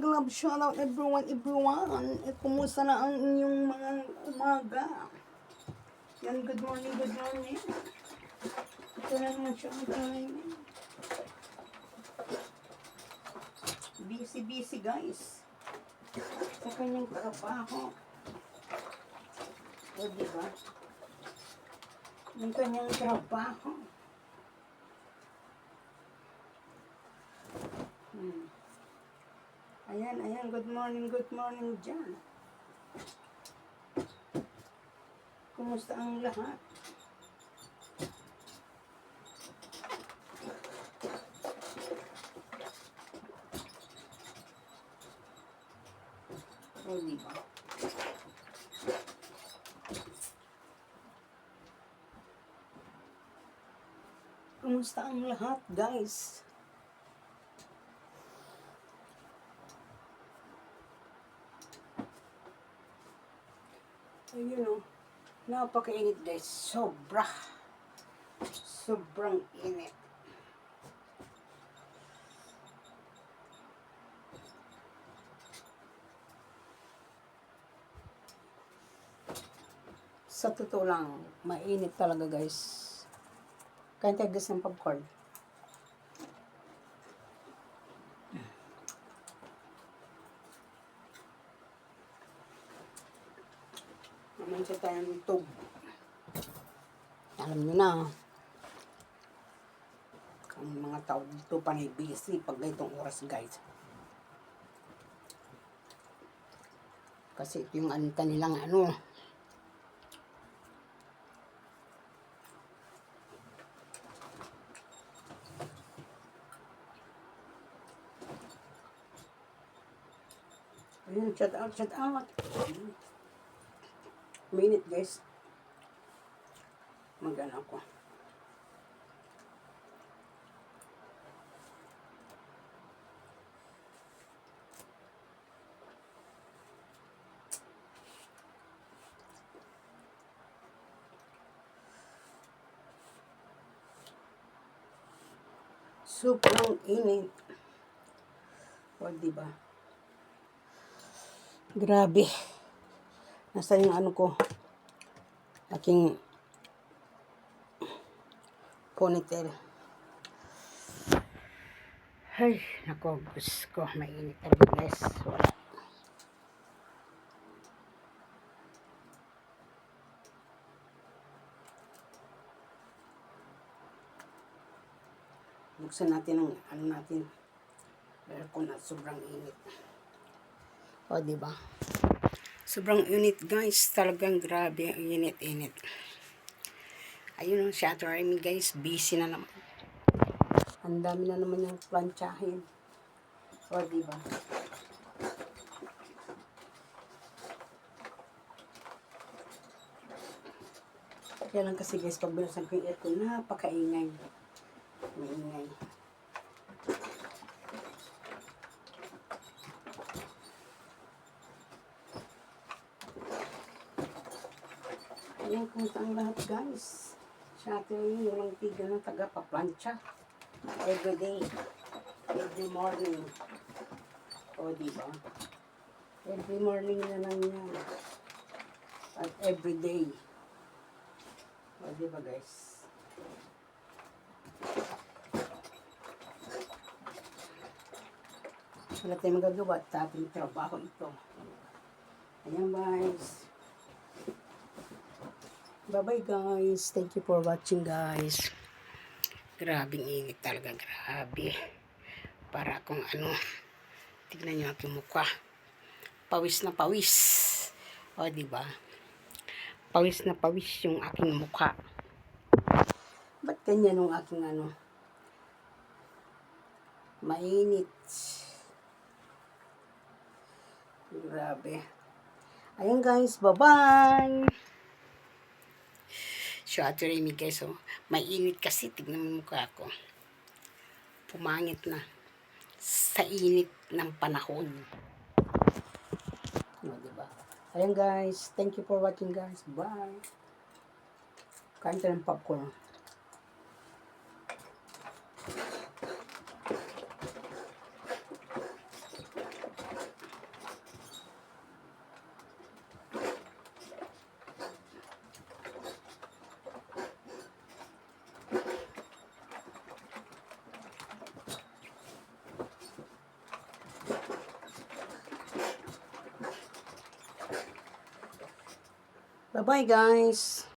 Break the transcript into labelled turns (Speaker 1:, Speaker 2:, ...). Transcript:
Speaker 1: love shout out everyone. Kumusta na ang inyong mga umaga? Yan, good morning. Ito na naman siya ang time. Busy guys. Sa kanyang trabaho. O, diba? Yung kanyang trabaho. Ayan, good morning dyan. Kumusta ang lahat? O, diba? Kumusta ang lahat, guys? Ayun o, napakainit guys, sobrang init. Sa totoo lang, mainit talaga guys. Kain tayo guys ng popcorn. Namansa tayo ng tube. Alam nyo na, ang mga tao dito panay busy pag ganitong oras guys. Kasi ito yung kanilang ayun, shout out. Minute guys. Magana ko. Sobrang init. O, diba? Grabe. Nasa yung ko. Aking ponytail. Ay, nako, Diyos ko. Mainit talaga guys. Wala. Buksan natin ang natin. Aircon at sobrang init. O, diba? Sobrang init guys. Talagang grabe ang init. Ayun, Shadow Army guys. Busy na naman. Ang dami na naman yung plantsahin. O, diba? Kaya lang kasi guys, pag binusan ko yung aircon, napakaingay. Maingay. Ayan, kumusta ang lahat guys. Sa atin yung walang tigil ng taga-paplansya. Everyday. Every morning. O, diba? Every morning na lang yan. At everyday. O, diba guys? Wala tayong magagawa at ating trabaho ito. Ayan guys. Bye-bye guys. Thank you for watching guys. Grabing init talaga. Grabe. Para kung tignan nyo aking mukha. Pawis na pawis. O, diba? Pawis na pawis yung aking mukha. Ba't ganyan yung aking mainit. Grabe. Ayan guys. Bye-bye. So, Ate Remy guys, may init kasi. Tignan mo mukha ko. Pumangit na. Sa init ng panahon. Diba? Ayan guys. Thank you for watching guys. Bye. Kain tayo ng popcorn. Bye-bye guys!